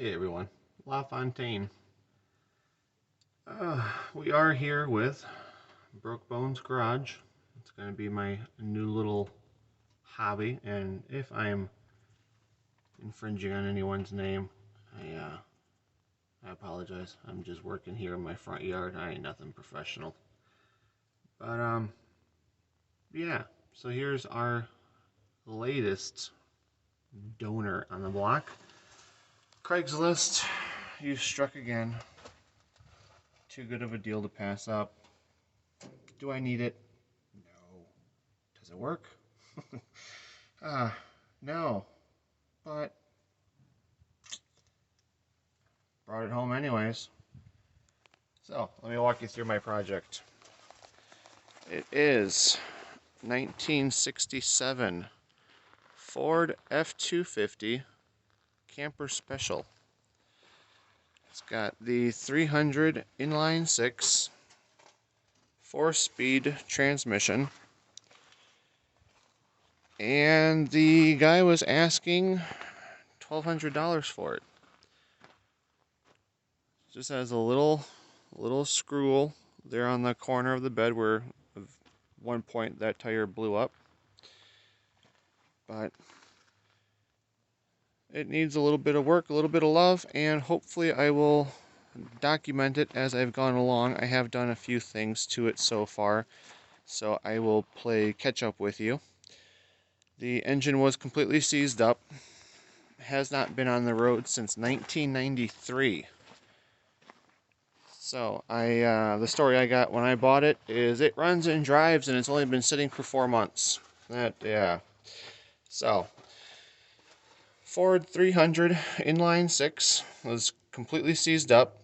Hey everyone, LaFontaine. We are here with Broke Bones Garage. It's going to be my new little hobby, and if I'm infringing on anyone's name, I apologize. I'm just working here in my front yard. I ain't nothing professional. But yeah. So here's our latest donor on the block. Craigslist. You struck again. Too good of a deal to pass up. Do I need it? No. Does it work? No. But brought it home anyways. So, let me walk you through my project. It is 1967 Ford F-250 Camper Special. It's got the 300 inline 6 4-speed transmission. And the guy was asking $1,200 for it. Just has a little screw there on the corner of the bed where at one point that tire blew up. But it needs a little bit of work, a little bit of love, and hopefully I will document it as I've gone along. I have done a few things to it so far, so I will play catch up with you. The engine was completely seized up. Has not been on the road since 1993. So the story I got when I bought it is it runs and drives and it's only been sitting for 4 months. Yeah. So Ford 300 inline 6 was completely seized up.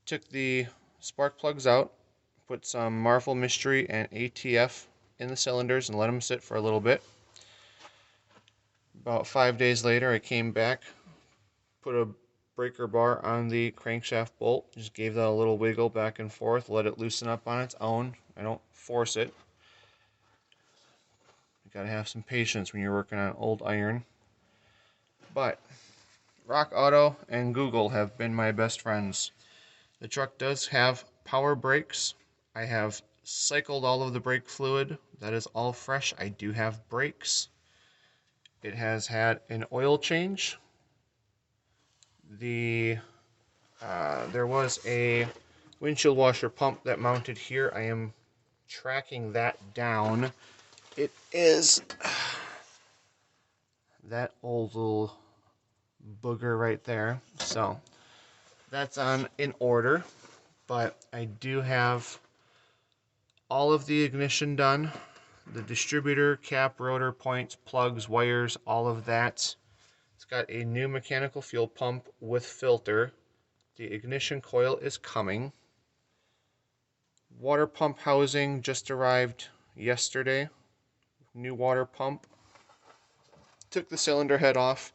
Took the spark plugs out, put some Marvel Mystery and ATF in the cylinders and let them sit for a little bit. About 5 days later I came back, put a breaker bar on the crankshaft bolt, just gave that a little wiggle back and forth, let it loosen up on its own. I don't force it. You gotta have some patience when you're working on old iron. But Rock Auto and Google have been my best friends. The truck does have power brakes. I have cycled all of the brake fluid. That is all fresh. I do have brakes. It has had an oil change. There was a windshield washer pump that mounted here. I am tracking that down. It is that old little booger right there. So that's in order. But I do have all of the ignition done. The distributor, cap, rotor, points, plugs, wires, all of that. It's got a new mechanical fuel pump with filter. The ignition coil is coming. Water pump housing just arrived yesterday. New water pump. Took the cylinder head off.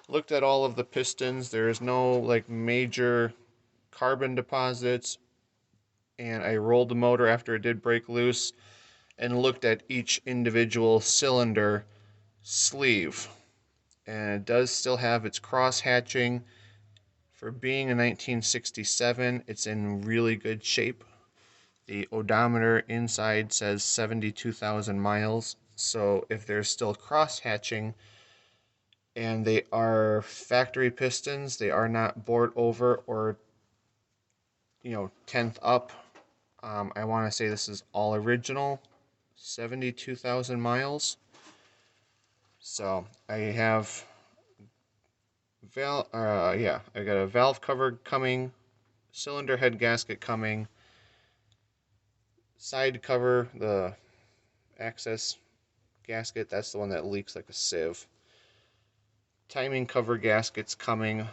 Looked at all of the pistons. There's no like major carbon deposits. And I rolled the motor after it did break loose and looked at each individual cylinder sleeve. And it does still have its cross hatching. For being a 1967, it's in really good shape. The odometer inside says 72,000 miles. So if there's still cross hatching and they are factory pistons, they are not bored over or 10th up. I want to say this is all original, 72,000 miles. So I have I got a valve cover coming, cylinder head gasket coming, side cover, the access gasket, that's the one that leaks like a sieve. Timing cover gaskets coming.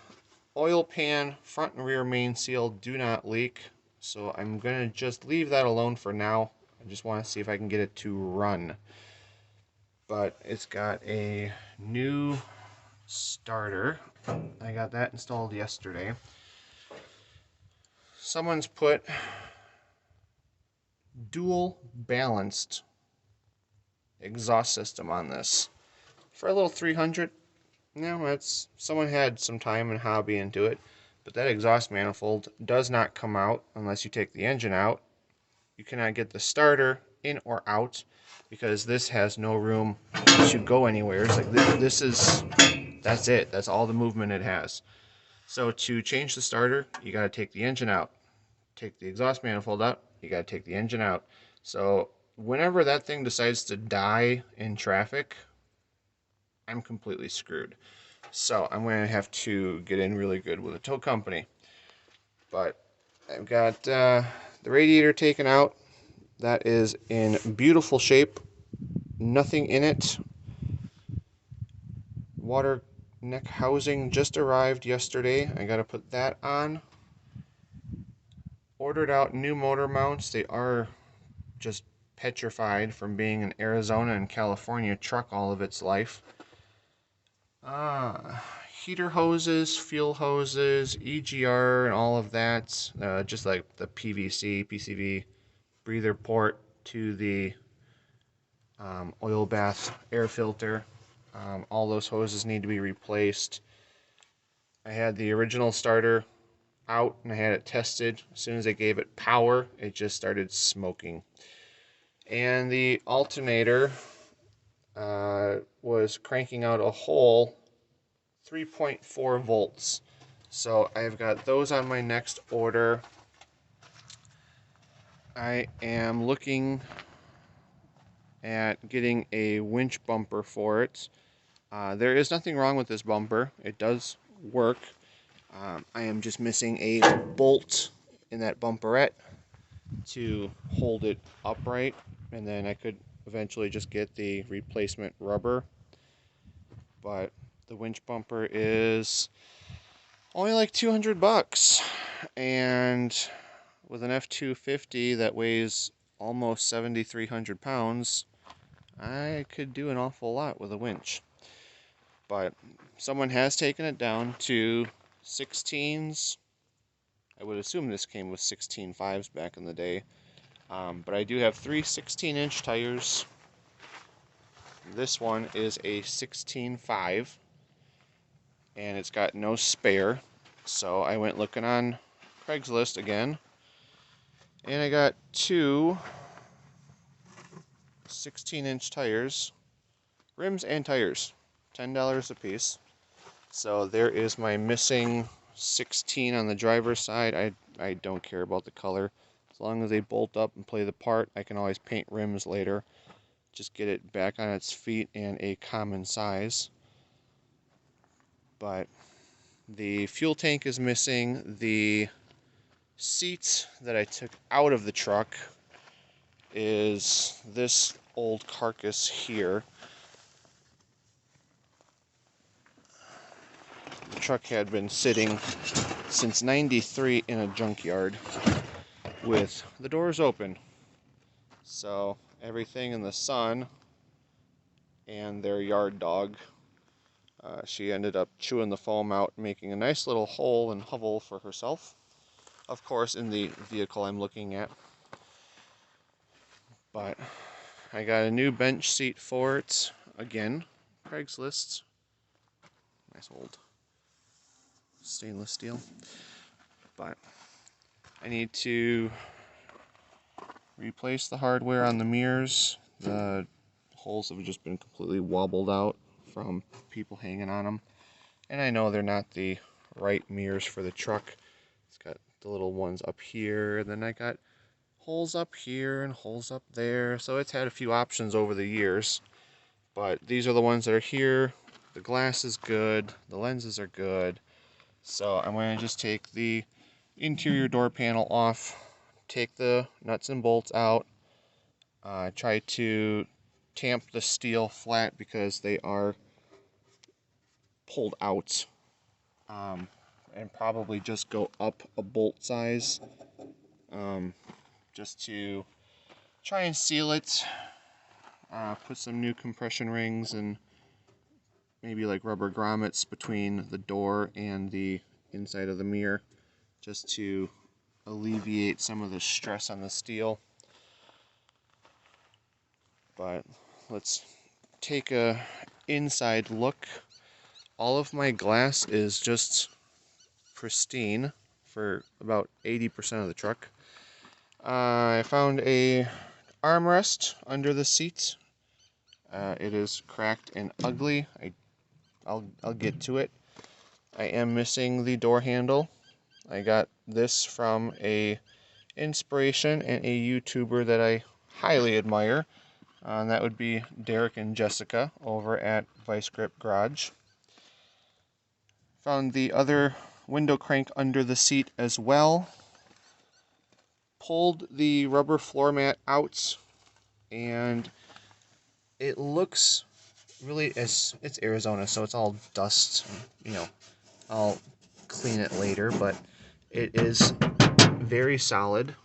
Oil pan, front and rear main seal do not leak, so I'm going to just leave that alone for now. I just want to see if I can get it to run. But it's got a new starter. I got that installed yesterday. Someone's put dual balanced exhaust system on this. For a little 300, Now that's someone had some time and hobby into it, but that exhaust manifold does not come out unless you take the engine out. You cannot get the starter in or out because this has no room to go anywhere. It's like that's it. That's all the movement it has. So to change the starter, you got to take the engine out. Take the exhaust manifold out, you got to take the engine out. So whenever that thing decides to die in traffic, I'm completely screwed. So I'm going to have to get in really good with a tow company. But I've got the radiator taken out. That is in beautiful shape. Nothing in it. Water neck housing just arrived yesterday. I got to put that on. Ordered out new motor mounts. They are just petrified from being an Arizona and California truck all of its life. Heater hoses, fuel hoses, EGR, and all of that. Just like the PVC, PCV breather port to the oil bath air filter. All those hoses need to be replaced. I had the original starter out and I had it tested. As soon as I gave it power, it just started smoking. And the alternator was cranking out a whole 3.4 volts. So I've got those on my next order. I am looking at getting a winch bumper for it. There is nothing wrong with this bumper. It does work. I am just missing a bolt in that bumperette to hold it upright, and then I could eventually just get the replacement rubber. But the winch bumper is only like $200, and with an F-250 that weighs almost 7,300 pounds, I could do an awful lot with a winch. But someone has taken it down to 16s. I would assume this came with 16.5s back in the day. But I do have three 16-inch tires. This one is a 16.5, and it's got no spare. So I went looking on Craigslist again, and I got two 16-inch tires, rims and tires, $10 a piece. So there is my missing 16 on the driver's side. I don't care about the color. As long as they bolt up and play the part, I can always paint rims later. Just get it back on its feet and a common size. But the fuel tank is missing. The seat that I took out of the truck is this old carcass here. The truck had been sitting since '93 in a junkyard with the doors open. So everything in the sun and their yard dog, she ended up chewing the foam out, making a nice little hole and hovel for herself. Of course, in the vehicle I'm looking at. But I got a new bench seat for it. Again, Craigslist. Nice old stainless steel. But I need to replace the hardware on the mirrors. The holes have just been completely wobbled out from people hanging on them. And I know they're not the right mirrors for the truck. It's got the little ones up here, and then I got holes up here and holes up there. So it's had a few options over the years. But these are the ones that are here. The glass is good. The lenses are good. So I'm going to just take the interior door panel off, take the nuts and bolts out, try to tamp the steel flat because they are pulled out, and probably just go up a bolt size, just to try and seal it, put some new compression rings and maybe like rubber grommets between the door and the inside of the mirror, just to alleviate some of the stress on the steel. But let's take a inside look. all of my glass is just pristine for about 80% of the truck. I found a armrest under the seat. It is cracked and ugly. I'll get to it. I am missing the door handle. I got this from a inspiration and a YouTuber that I highly admire. And that would be Derek and Jessica over at Vice Grip Garage. Found the other window crank under the seat as well. Pulled the rubber floor mat out, and it looks really, it's Arizona, so it's all dust. I'll clean it later, but it is very solid.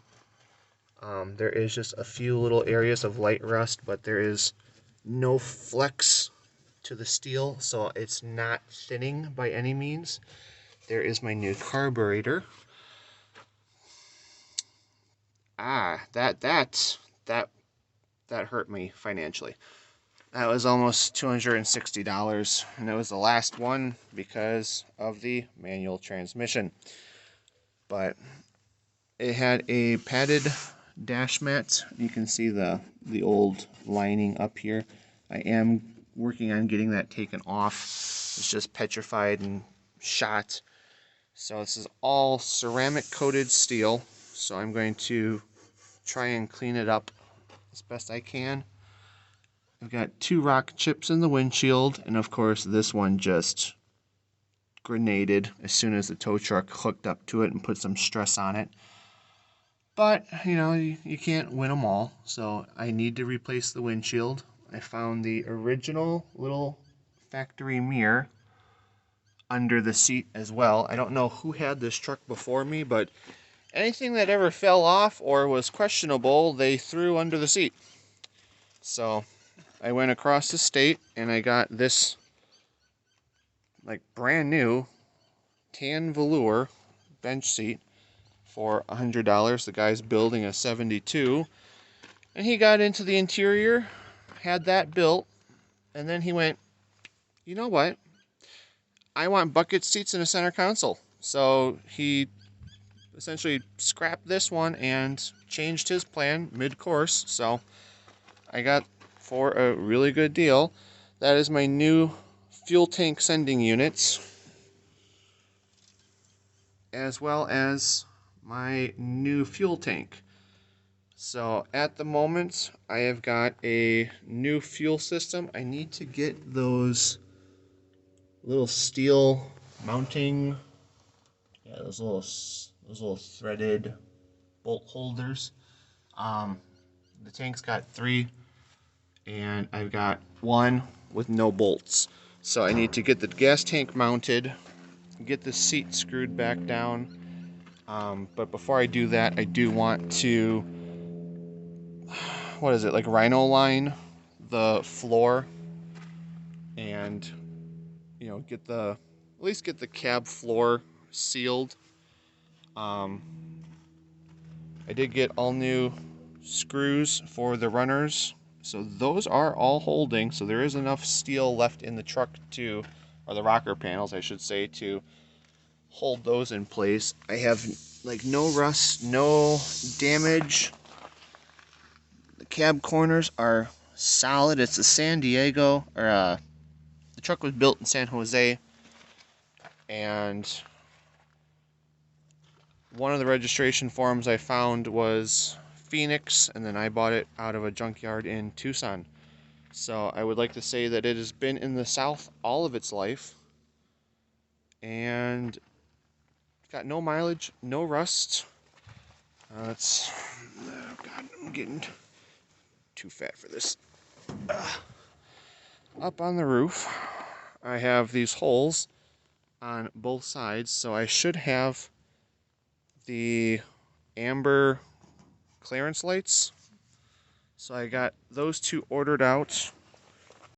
There is just a few little areas of light rust, but there is no flex to the steel, so it's not thinning by any means. There is my new carburetor. That hurt me financially. That was almost $260, and it was the last one because of the manual transmission. But it had a padded dash mat. You can see the old lining up here. I am working on getting that taken off. It's just petrified and shot. So this is all ceramic coated steel. So I'm going to try and clean it up as best I can. I've got 2 rock chips in the windshield, and of course this one just grenaded as soon as the tow truck hooked up to it and put some stress on it. But, you can't win them all, so I need to replace the windshield. I found the original little factory mirror under the seat as well. I don't know who had this truck before me, but anything that ever fell off or was questionable, they threw under the seat. So I went across the state and I got this brand new tan velour bench seat for $100. The guy's building a 72, and he got into the interior, had that built, and then he went, you know what? I want bucket seats in a center console. So he essentially scrapped this one and changed his plan mid-course. So I got, for a really good deal, that is my new fuel tank sending units, as well as my new fuel tank. So at the moment, I have got a new fuel system. I need to get those little steel mounting, those little threaded bolt holders. The tank's got 3, and I've got 1 with no bolts. So I need to get the gas tank mounted, get the seat screwed back down. But before I do that, I do want to, rhino line the floor and, at least get the cab floor sealed. I did get all new screws for the runners, so those are all holding. So there is enough steel left in the truck or the rocker panels, I should say, to hold those in place. I have no rust, no damage. The cab corners are solid. It's a San Diego, or the truck was built in San Jose, and one of the registration forms I found was Phoenix, and then I bought it out of a junkyard in Tucson. So I would like to say that it has been in the South all of its life, and it's got no mileage, no rust. Oh God, I'm getting too fat for this. Up on the roof, I have these holes on both sides, so I should have the amber clearance lights. So I got those 2 ordered out.